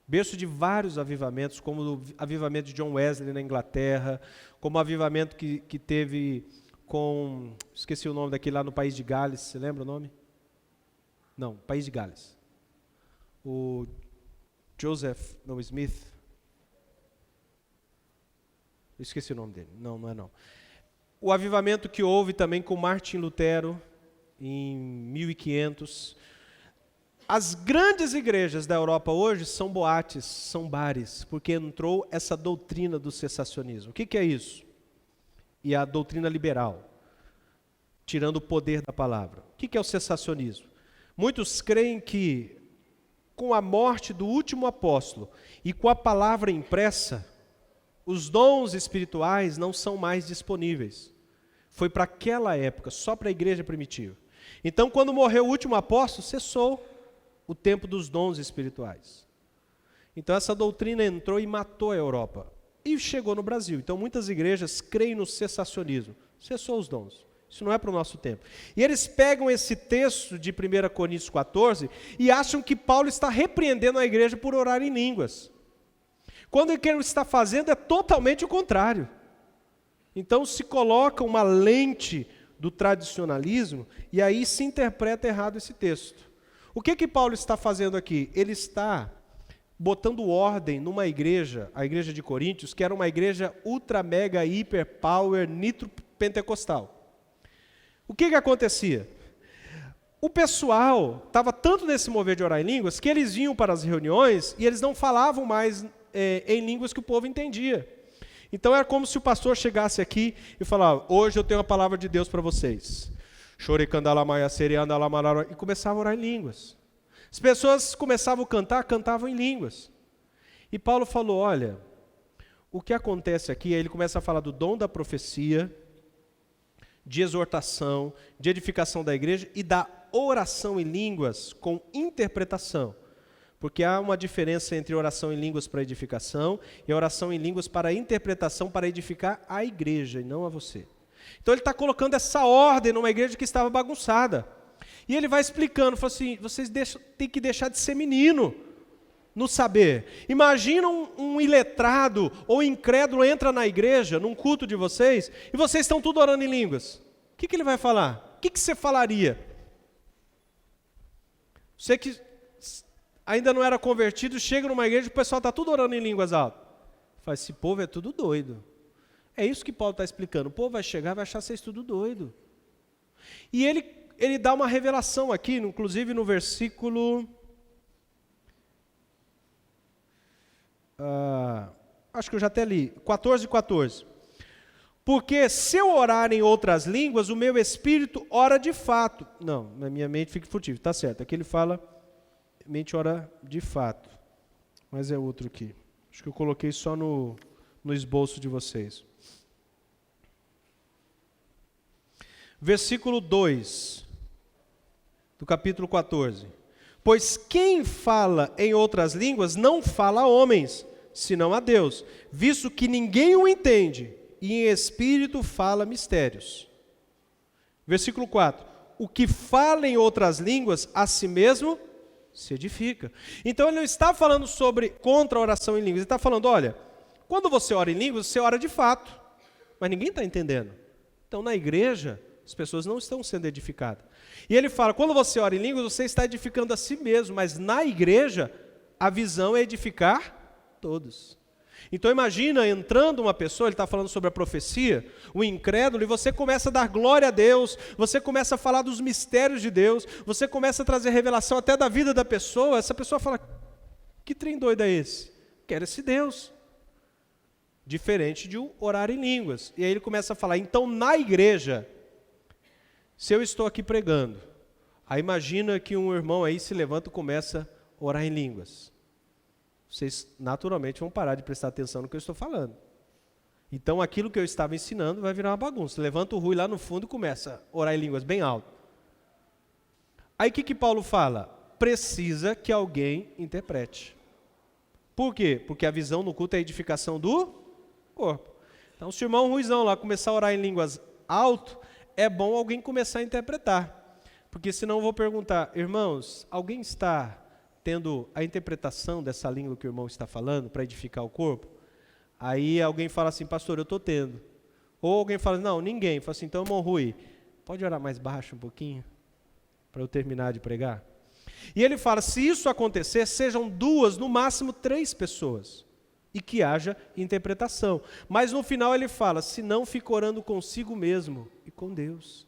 berço de vários avivamentos, como o avivamento de John Wesley na Inglaterra, como o avivamento que teve com, esqueci o nome daquele lá no país de Gales, você lembra o nome? Não, país de Gales. O Smith, eu esqueci o nome dele, não é não. O avivamento que houve também com Martim Lutero em 1500. As grandes igrejas da Europa hoje são boates, são bares, porque entrou essa doutrina do cessacionismo. O que é isso? E a doutrina liberal, tirando o poder da palavra. O que é o cessacionismo? Muitos creem que com a morte do último apóstolo e com a palavra impressa, os dons espirituais não são mais disponíveis. Foi para aquela época, só para a igreja primitiva. Então, quando morreu o último apóstolo, cessou o tempo dos dons espirituais. Então essa doutrina entrou e matou a Europa. E chegou no Brasil. Então muitas igrejas creem no cessacionismo. Cessou os dons. Isso não é para o nosso tempo. E eles pegam esse texto de 1 Coríntios 14 e acham que Paulo está repreendendo a igreja por orar em línguas. Quando o que ele está fazendo é totalmente o contrário. Então se coloca uma lente do tradicionalismo e aí se interpreta errado esse texto. O que Paulo está fazendo aqui? Ele está botando ordem numa igreja, a igreja de Coríntios, que era uma igreja ultra, mega, hiper, power, nitro pentecostal. O que acontecia? O pessoal estava tanto nesse mover de orar em línguas que eles vinham para as reuniões e eles não falavam mais em línguas que o povo entendia. Então era como se o pastor chegasse aqui e falasse: hoje eu tenho uma palavra de Deus para vocês. E começava a orar em línguas. As pessoas começavam a cantar, cantavam em línguas. E Paulo falou: olha, o que acontece aqui, aí ele começa a falar do dom da profecia, de exortação, de edificação da igreja e da oração em línguas com interpretação. Porque há uma diferença entre oração em línguas para edificação e oração em línguas para interpretação, para edificar a igreja e não a você. Então ele está colocando essa ordem numa igreja que estava bagunçada. E ele vai explicando, fala assim: vocês têm que deixar de ser menino no saber. Imagina um iletrado ou incrédulo entra na igreja, num culto de vocês, e vocês estão tudo orando em línguas. O que ele vai falar? O que você falaria? Você que ainda não era convertido, chega numa igreja e o pessoal está tudo orando em línguas altas. Fala: esse povo é tudo doido. É isso que Paulo está explicando. O povo vai chegar e vai achar vocês tudo doido. E ele dá uma revelação aqui, inclusive no versículo... acho que eu já até li, 14. Porque se eu orar em outras línguas, o meu espírito ora de fato. Não, na minha mente fica furtivo, está certo. Aqui ele fala, mente ora de fato. Mas é outro aqui. Acho que eu coloquei só no esboço de vocês. Versículo 2, do capítulo 14. Pois quem fala em outras línguas não fala a homens, senão a Deus, visto que ninguém o entende, e em espírito fala mistérios. Versículo 4. O que fala em outras línguas, a si mesmo se edifica. Então ele não está falando contra a oração em línguas, ele está falando: olha, quando você ora em línguas, você ora de fato, mas ninguém está entendendo. Então na igreja, as pessoas não estão sendo edificadas. E ele fala: quando você ora em línguas, você está edificando a si mesmo, mas na igreja, a visão é edificar todos. Então imagina entrando uma pessoa, ele está falando sobre a profecia, o incrédulo, e você começa a dar glória a Deus, você começa a falar dos mistérios de Deus, você começa a trazer revelação até da vida da pessoa, essa pessoa fala: que trem doido é esse? Quero esse Deus. Diferente de orar em línguas. E aí ele começa a falar: então na igreja, se eu estou aqui pregando, aí imagina que um irmão aí se levanta e começa a orar em línguas. Vocês naturalmente vão parar de prestar atenção no que eu estou falando. Então aquilo que eu estava ensinando vai virar uma bagunça. Levanta o Rui lá no fundo e começa a orar em línguas bem alto. Aí o que Paulo fala? Precisa que alguém interprete. Por quê? Porque a visão no culto é a edificação do corpo. Então se o irmão Ruizão lá começar a orar em línguas alto, é bom alguém começar a interpretar. Porque senão eu vou perguntar: irmãos, alguém está tendo a interpretação dessa língua que o irmão está falando para edificar o corpo? Aí alguém fala assim: pastor, eu estou tendo. Ou alguém fala: não, ninguém. Fala assim: então, irmão Rui, pode orar mais baixo um pouquinho? Para eu terminar de pregar? E ele fala: se isso acontecer, sejam 2, no máximo 3 pessoas. E que haja interpretação. Mas no final ele fala: se não, fica orando consigo mesmo e com Deus.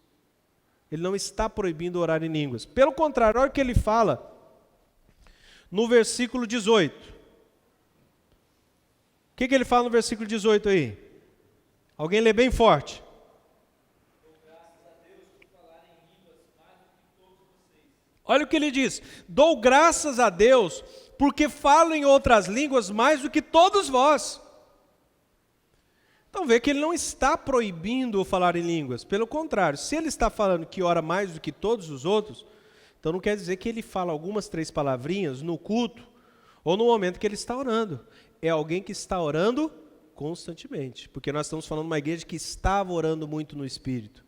Ele não está proibindo orar em línguas. Pelo contrário, olha o que ele fala no versículo 18. O que ele fala no versículo 18 aí? Alguém lê bem forte. Olha o que ele diz: dou graças a Deus porque falo em outras línguas mais do que todos vós. Então vê que ele não está proibindo o falar em línguas. Pelo contrário, se ele está falando que ora mais do que todos os outros, então não quer dizer que ele fala algumas 3 palavrinhas no culto, ou no momento que ele está orando. É alguém que está orando constantemente, porque nós estamos falando de uma igreja que estava orando muito no Espírito.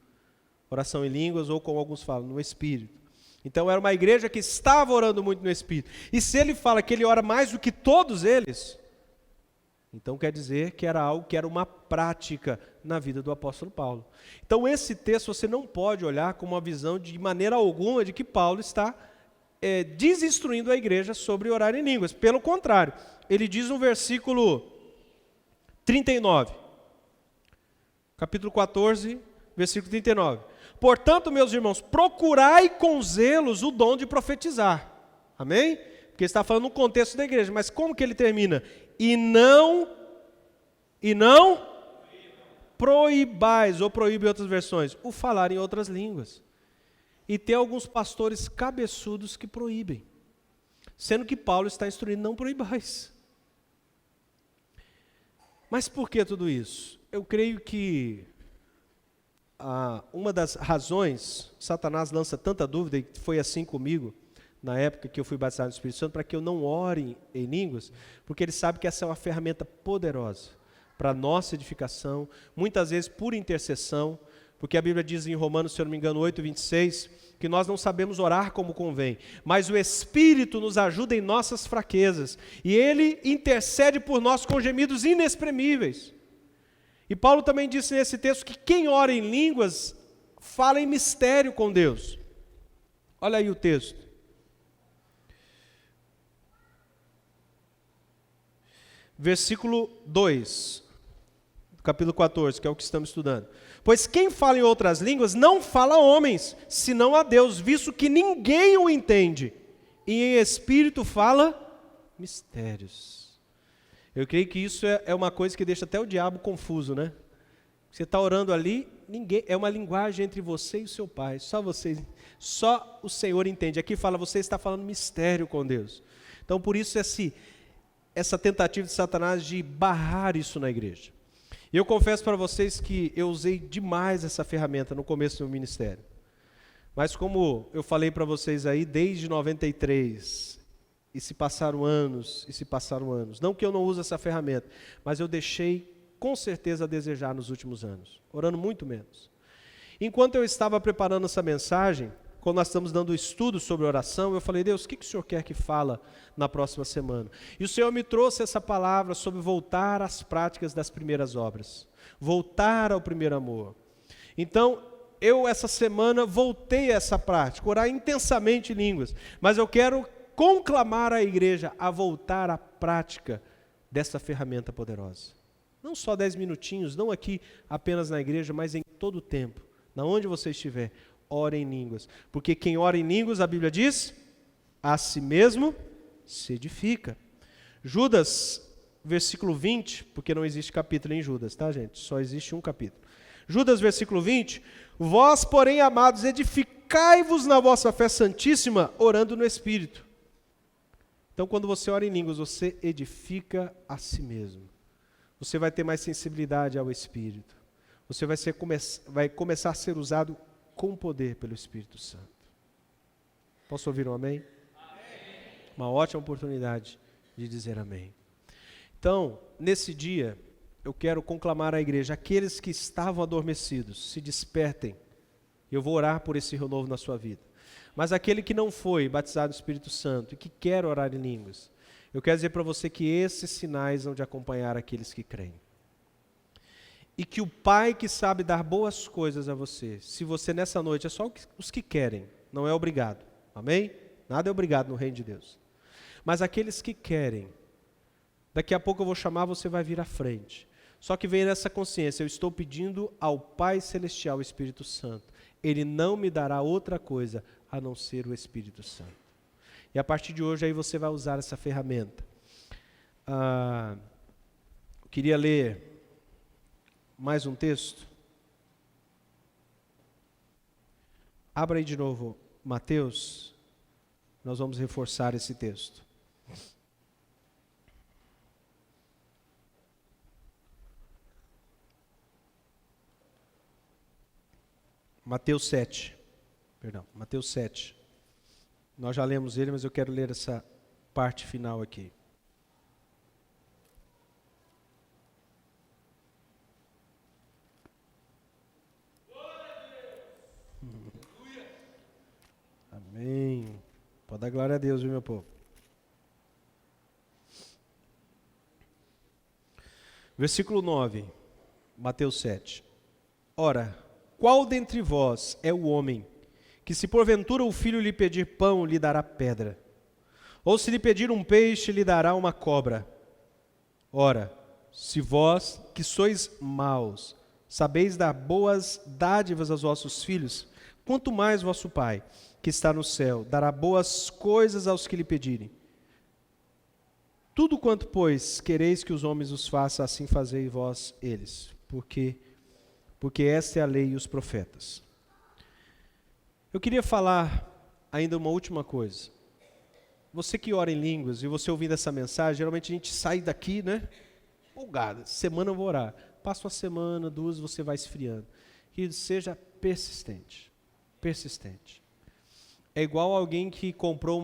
Oração em línguas, ou como alguns falam, no Espírito. Então era uma igreja que estava orando muito no Espírito. E se ele fala que ele ora mais do que todos eles, então quer dizer que era algo que era uma prática na vida do apóstolo Paulo. Então esse texto você não pode olhar com uma visão de maneira alguma de que Paulo está desinstruindo a igreja sobre orar em línguas. Pelo contrário, ele diz no versículo 39, capítulo 14, versículo 39. Portanto, meus irmãos, procurai com zelos o dom de profetizar. Amém? Porque ele está falando no contexto da igreja, mas como que ele termina? E não proibais, ou proíbe em outras versões, o falar em outras línguas. E tem alguns pastores cabeçudos que proíbem, sendo que Paulo está instruindo, não proibais. Mas por que tudo isso? Eu creio que uma das razões, Satanás lança tanta dúvida, e foi assim comigo, na época que eu fui batizado no Espírito Santo, para que eu não ore em línguas, porque ele sabe que essa é uma ferramenta poderosa para a nossa edificação, muitas vezes por intercessão, porque a Bíblia diz em Romanos, se eu não me engano, 8:26, que nós não sabemos orar como convém, mas o Espírito nos ajuda em nossas fraquezas, e Ele intercede por nós com gemidos inexprimíveis. E Paulo também disse nesse texto que quem ora em línguas, fala em mistério com Deus. Olha aí o texto. Versículo 2, capítulo 14, que é o que estamos estudando. Pois quem fala em outras línguas não fala a homens, senão a Deus, visto que ninguém o entende. E em espírito fala mistérios. Eu creio que isso é uma coisa que deixa até o diabo confuso, né? Você está orando ali, é uma linguagem entre você e o seu pai. Só o Senhor entende. Aqui fala, você está falando mistério com Deus. Então por isso essa tentativa de Satanás de barrar isso na igreja. E eu confesso para vocês que eu usei demais essa ferramenta no começo do meu ministério. Mas como eu falei para vocês aí, desde 93, e se passaram anos. Não que eu não use essa ferramenta, mas eu deixei com certeza a desejar nos últimos anos, orando muito menos. Enquanto eu estava preparando essa mensagem, quando nós estamos dando estudo sobre oração, eu falei, Deus, o que o Senhor quer que fala na próxima semana? E o Senhor me trouxe essa palavra sobre voltar às práticas das primeiras obras, voltar ao primeiro amor. Então, eu essa semana voltei a essa prática, orar intensamente em línguas, mas eu quero conclamar a igreja a voltar à prática dessa ferramenta poderosa. Não só 10 minutinhos, não aqui apenas na igreja, mas em todo o tempo, na onde você estiver. Ora em línguas, porque quem ora em línguas, a Bíblia diz, a si mesmo se edifica. Judas, versículo 20, porque não existe capítulo em Judas, tá gente? Só existe um capítulo. Judas, versículo 20, vós, porém, amados, edificai-vos na vossa fé santíssima, orando no Espírito. Então, quando você ora em línguas, você edifica a si mesmo. Você vai ter mais sensibilidade ao Espírito. Você vai começar a ser usado com poder pelo Espírito Santo. Posso ouvir um amém? Amém. Uma ótima oportunidade de dizer amém. Então, nesse dia, eu quero conclamar à igreja, aqueles que estavam adormecidos, se despertem. Eu vou orar por esse renovo na sua vida. Mas aquele que não foi batizado no Espírito Santo e que quer orar em línguas, eu quero dizer para você que esses sinais vão de acompanhar aqueles que creem. E que o Pai que sabe dar boas coisas a você, se você nessa noite, é só os que querem, não é obrigado, amém? Nada é obrigado no reino de Deus. Mas aqueles que querem, daqui a pouco eu vou chamar, você vai vir à frente. Só que venha nessa consciência, eu estou pedindo ao Pai Celestial, o Espírito Santo. Ele não me dará outra coisa a não ser o Espírito Santo. E a partir de hoje aí você vai usar essa ferramenta. Eu queria ler mais um texto. Abra aí de novo Mateus. Nós vamos reforçar esse texto. Mateus 7. Mateus 7. Nós já lemos ele, mas eu quero ler essa parte final aqui. Amém. Pode dar glória a Deus, viu, meu povo? Versículo 9, Mateus 7. Ora, qual dentre vós é o homem que, se porventura o filho lhe pedir pão, lhe dará pedra? Ou se lhe pedir um peixe, lhe dará uma cobra? Ora, se vós, que sois maus, sabeis dar boas dádivas aos vossos filhos, quanto mais vosso Pai, que está no céu, dará boas coisas aos que lhe pedirem. Tudo quanto, pois, quereis que os homens os façam, assim fazei vós eles, porque esta é a lei e os profetas. Eu queria falar ainda uma última coisa. Você que ora em línguas e você ouvindo essa mensagem, geralmente a gente sai daqui, né? Empolgado. Semana eu vou orar. Passa uma semana, duas, você vai esfriando. Que seja persistente. Persistente. É igual alguém que comprou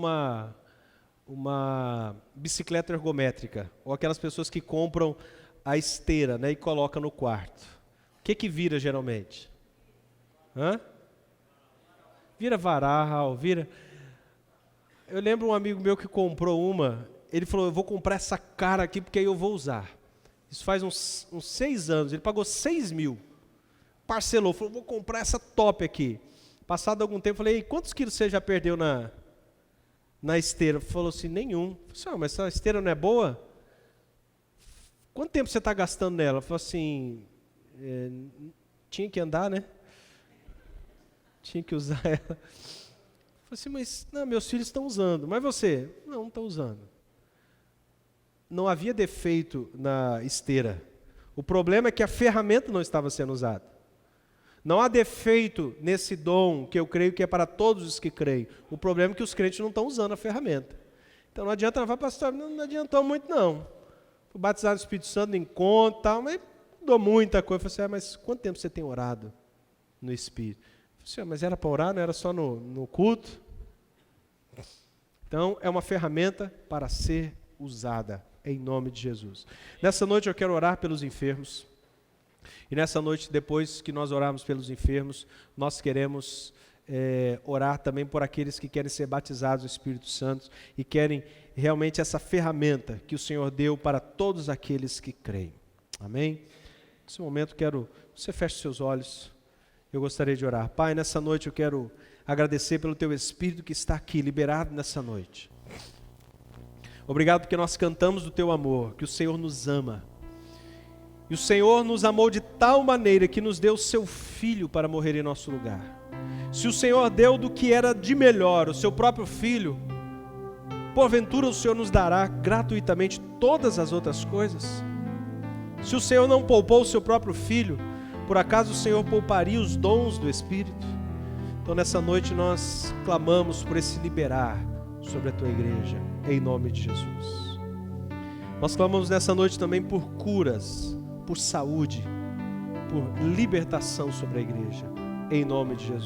uma bicicleta ergométrica, ou aquelas pessoas que compram a esteira, né, e colocam no quarto. O que vira geralmente? Vira varal, vira... Eu lembro um amigo meu que comprou uma, ele falou, eu vou comprar essa cara aqui porque aí eu vou usar. Isso faz uns 6 anos, ele pagou 6 mil, parcelou, falou, vou comprar essa top aqui. Passado algum tempo, eu falei, quantos quilos você já perdeu na esteira? Falou assim, nenhum. Eu falei assim, mas essa esteira não é boa? Quanto tempo você está gastando nela? Falou assim, tinha que andar, né? Tinha que usar ela. Eu falei assim, mas não, meus filhos estão usando. Mas você? Não está usando. Não havia defeito na esteira. O problema é que a ferramenta não estava sendo usada. Não há defeito nesse dom, que eu creio que é para todos os que creem. O problema é que os crentes não estão usando a ferramenta. Então não adianta, não vai pastor, não adiantou muito não. Fui batizado no Espírito Santo, em conta, tal, mas mudou muita coisa. Eu falei assim, mas quanto tempo você tem orado no Espírito? Eu falei assim, mas era para orar, não era só no culto? Então é uma ferramenta para ser usada, em nome de Jesus. Nessa noite eu quero orar pelos enfermos. E nessa noite, depois que nós orarmos pelos enfermos, nós queremos orar também por aqueles que querem ser batizados no Espírito Santo e querem realmente essa ferramenta que o Senhor deu para todos aqueles que creem. Amém? Nesse momento quero, você feche seus olhos, eu gostaria de orar. Pai, nessa noite eu quero agradecer pelo Teu Espírito que está aqui, liberado nessa noite. Obrigado porque nós cantamos do Teu amor, que o Senhor nos ama. E o Senhor nos amou de tal maneira que nos deu o Seu Filho para morrer em nosso lugar. Se o Senhor deu do que era de melhor, o Seu próprio Filho, porventura o Senhor nos dará gratuitamente todas as outras coisas? Se o Senhor não poupou o Seu próprio Filho, por acaso o Senhor pouparia os dons do Espírito? Então nessa noite nós clamamos por esse liberar sobre a Tua igreja, em nome de Jesus. Nós clamamos nessa noite também por curas, por saúde, por libertação sobre a igreja, em nome de Jesus.